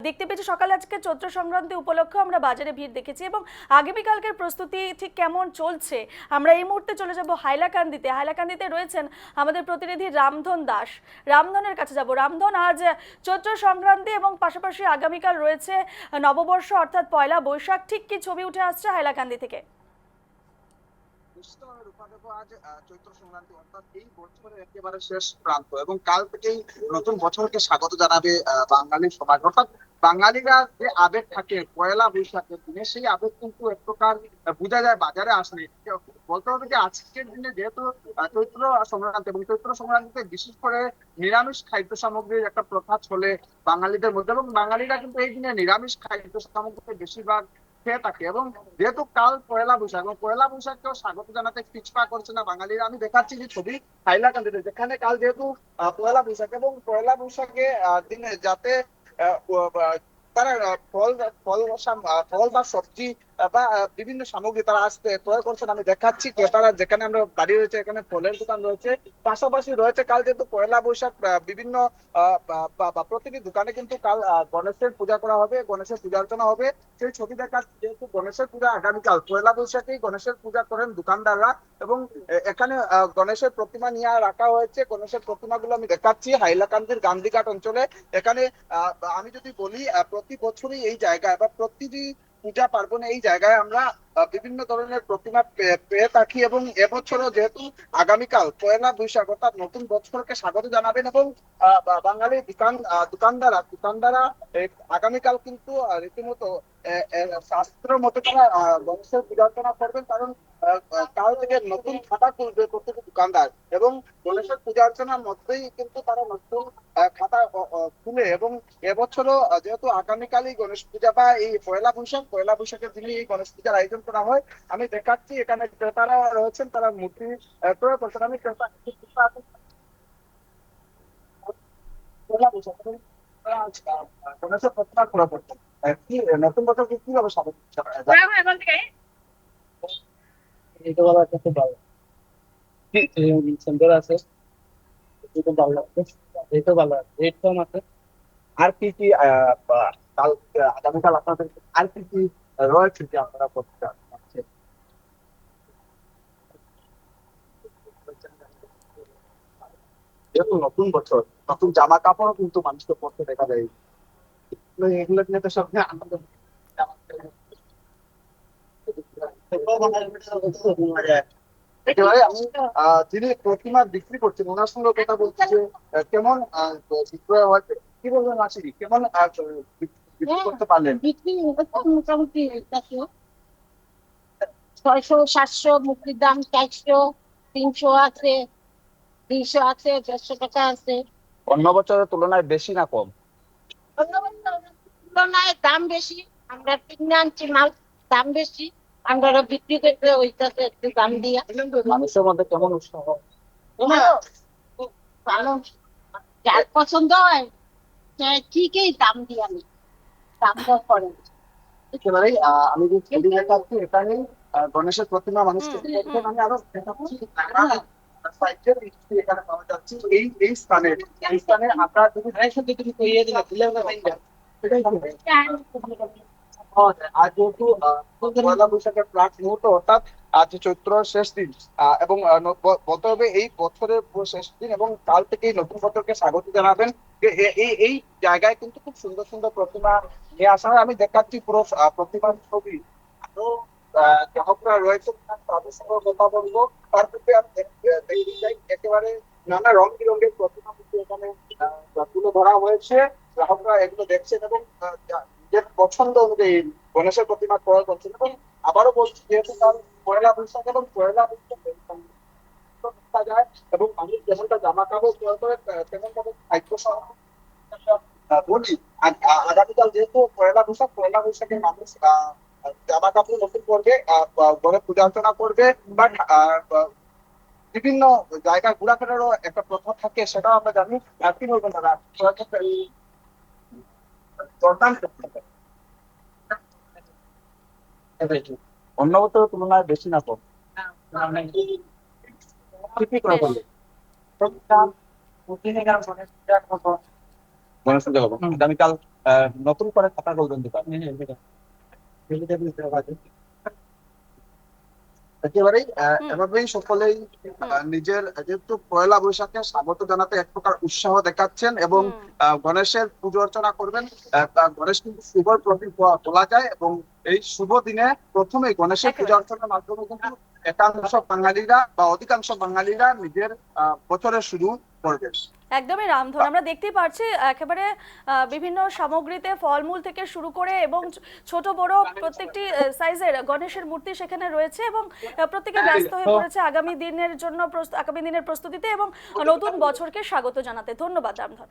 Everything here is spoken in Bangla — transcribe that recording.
দেখতে পেয়েছি সকালে আজকে চৈত্র সংক্রান্তি উপলক্ষে আমরা বাজারে ভিড় দেখেছি এবং আগামীকালকের প্রস্তুতি ঠিক কেমন চলছে আমরা এই মুহূর্তে চলে যাব হাইলাকান্দিতে রয়েছেন আমাদের প্রতিনিধি রামধন দাস। রামধনের কাছে যাব। রামধন, আজ চৈত্র সংক্রান্তি এবং পাশাপাশি আগামীকাল রয়েছে নববর্ষ অর্থাৎ পয়লা বৈশাখ, ঠিক কি ছবি উঠে আসছে হাইলাকান্দি থেকে? আজ চৈত্র সংক্রান্তি অর্থাৎ এই বছরের একেবারে শেষ প্রান্ত এবং কাল থেকেই নতুন বছরকে স্বাগত জানাবে বাঙালি সমাজ। অর্থাৎ বাঙালিরা যে আবেগ থাকে পয়লা বৈশাখের দিনে, সেই আবেগ কিন্তু এক প্রকার বোঝা যায় বাজারে আসলে। বলতে হবে যে আজকের দিনে যেহেতু চৈত্র সংক্রান্তি এবং চৈত্র সংক্রান্তিতে বিশেষ করে নিরামিষ খাদ্য সামগ্রীর একটা প্রথা চলে বাঙালিদের মধ্যে, এবং বাঙালিরা কিন্তু এই দিনে নিরামিষ খাদ্য সামগ্রী বেশিরভাগ খেয়ে থাকে। এবং যেহেতু কাল পয়লা বৈশাখ এবং পয়লা বৈশাখকেও স্বাগত জানাতে পিছপা করছে না বাঙালিরা। আমি দেখাচ্ছি যে ছবি হাইলাকান্দিতে, যেখানে কাল যেহেতু পয়লা বৈশাখ এবং পয়লা বৈশাখে দিনে যাতে তারা ফল ফল ফল বা সবজি বা বিভিন্ন সামগ্রী তারা আসতে ক্রয় করছেন। আমি দেখাচ্ছি ক্রেতারা যেখানে আমরা দাঁড়িয়ে রয়েছে, এখানে ফলের দোকান রয়েছে, পাশাপাশি রয়েছে কাল যেহেতু পয়লা বৈশাখ বিভিন্ন বা প্রতিটি দোকানে কিন্তু কাল গণেশের পূজা করা হবে, গণেশের পূজা অর্চনা হবে। সেই ছবি দেখাচ্ছি যেহেতু গণেশের পূজা আগামীকাল পয়লা বৈশাখেই গণেশের পূজা করেন দোকানদাররা। এবং এখানে গণেশের প্রতিমা নিয়ে রাখা হয়েছে। গণেশের প্রতিমাগুলো আমি দেখাচ্ছি হাইলাকান্দির গান্ধীঘাট অঞ্চলে। এখানে আমি যদি বলি প্রতি বছরই এই জায়গায় বা প্রতিটি পূজা পার্বণে এই জায়গায় আমরা বিভিন্ন ধরনের প্রতিমা পেয়ে থাকি। এবং এবছরও যেহেতু আগামীকাল পয়লা বৈশাখ অর্থাৎ নতুন বছরকে স্বাগত জানাবেন এবং বাঙালি দোকানদারা আগামীকাল কিন্তু রীতিমতো শাস্ত্র মতো তারা গণেশের পূজা অর্চনা করবেন। কারণ কাল থেকে নতুন খাতা খুলবে প্রত্যেকটি দোকানদার এবং গণেশের পূজা অর্চনার মধ্যেই কিন্তু তারা নতুন খাতা খুলে। এবং এবছরও যেহেতু আগামীকালই গণেশ পূজা বা এই পয়লা বৈশাখের দিনে এই গণেশ পূজার আয়োজন করা হয়। আমি দেখাচ্ছি এখানে ক্রেতারা রয়েছেন, তারা মূর্তি ক্রয় করছেন। আমি পয়লা বৈশাখ এবং গণেশের প্রতিমা ক্রয় করছেন। কি নতুন বছরকে কিভাবে স্বাগত এটা বলা করতে পারবো সুন্দর আছে, এটা ভালো লাগছে, এটা ভালো আছে, রেট কম আছে। আর কি কি কাল আগামীকাল আপনাদের আর কি কি রয়েছে যে আপনারা করতে চাচ্ছেন? যেহেতু নতুন বছর, নতুন জামা কাপড়ও কিন্তু মানুষকে পরতে দেখা যায়। এগুলো নিয়ে তো সব আনন্দ। একেবারে আমি যিনি প্রতিমা বিক্রি করছেন ওনার সঙ্গে কথা বলছি যে কেমন বিক্রয় হয়েছে, কি বলবেন মাসি, কেমন বিক্রি করতে পারলেন? বিক্রি হচ্ছে মোটামুটি 600 700, মুক্তির দাম 400, 300 আছে, 200 আছে, 150 টাকা আছে। অন্য বছরের তুলনায় বেশি না কম? অন্য বছরের তুলনায় দাম বেশি, আমরা কিনে আনছি মাল, দাম বেশি, আমরা বিক্রি করতে ওইটাতে একটু দাম দিয়া। মানুষের মধ্যে কেমন উৎসাহ? ভালো, খুব ভালো, যার পছন্দ হয় সে ঠিকই দাম দিয়া নি, দাম দর করে। একেবারেই আমি যে ছবি দেখাচ্ছি এখানে গণেশের প্রতিমা মানুষকে দেখবেন। আমি আরো দেখাচ্ছি সাইকেল এখানে পাওয়া যাচ্ছে এই স্থানে আমরা যদি তুমি কইয়ে দিলা দিলে আমরা ভাই সেটাই আজ যেহেতু পয়লা বৈশাখের প্রাক মুহূর্ত অর্থাৎ আজ চৈত্র শেষ দিন এবং বলতে হবে এই বছরের শেষ দিন এবং কাল থেকেই নতুন বছরকে স্বাগত জানাবেন। এই জায়গায় কিন্তু খুব সুন্দর সুন্দর প্রতিমা নিয়ে আসা হয়। আমি দেখাচ্ছি পুরো প্রতিমার ছবি। আরো গ্রাহকরা রয়েছে, তাদের সঙ্গে কথা বলবো। তার মধ্যে আমি দেখতে চাই একেবারে নানা রং বেরঙের প্রতিমা কিন্তু এখানে তুলে ধরা হয়েছে। গ্রাহকরা এগুলো দেখছেন এবং নিজের পছন্দ অনুযায়ী গণেশের প্রতিমা ক্রয় করছেন। এবং আবারও বলছি যেহেতু তার পয়লা বৈশাখ এবং পয়লা বৈশাখ দেখা যায় এবং মানুষ যেমনটা জামা কাপড় ক্রয় করে তেমন ভাবে খাদ্য বলি। আগামীকাল যেহেতু পয়লা বৈশাখে মানুষ জামা কাপড় নতুন করবে, ঘরে পূজা অর্চনা করবে, বাট বিভিন্ন জায়গায় ঘোরাফেরারও একটা প্রথা থাকে, সেটাও আমরা জানি। কি বলবেন দাদা? দরদাম অন্য বছরের তুলনায় বেশি না কম? কি কি করে বলবে? গণেশ পুজো হবে আগামীকাল নতুন করে খাতা বলবেন দোকান একেবারেই এভাবেই সকলেই নিজের যেহেতু পয়লা বৈশাখে স্বাগত জানাতে এক প্রকার উৎসাহ দেখাচ্ছেন এবং গণেশের পুজো অর্চনা করবেন। গণেশ কিন্তু শুভর প্রতীক বলা যায় এবং এই শুভ দিনে প্রথমে গণেশের পূজা অর্চনার মাধ্যমে কিন্তু একাংশ বাঙালিরা বা অধিকাংশ বাঙালিরা নিজের বছরের শুরু করবেন। একদমই রামধন, আমরা দেখতেই পাচ্ছি একেবারে বিভিন্ন সামগ্রীতে ফলমূল থেকে শুরু করে এবং ছোট বড় প্রত্যেকটি সাইজের গণেশের মূর্তি সেখানে রয়েছে এবং প্রত্যেকে ব্যস্ত হয়ে পড়েছে আগামী দিনের প্রস্তুতিতে এবং নতুন বছরকে স্বাগত জানাতে। ধন্যবাদ রামধন।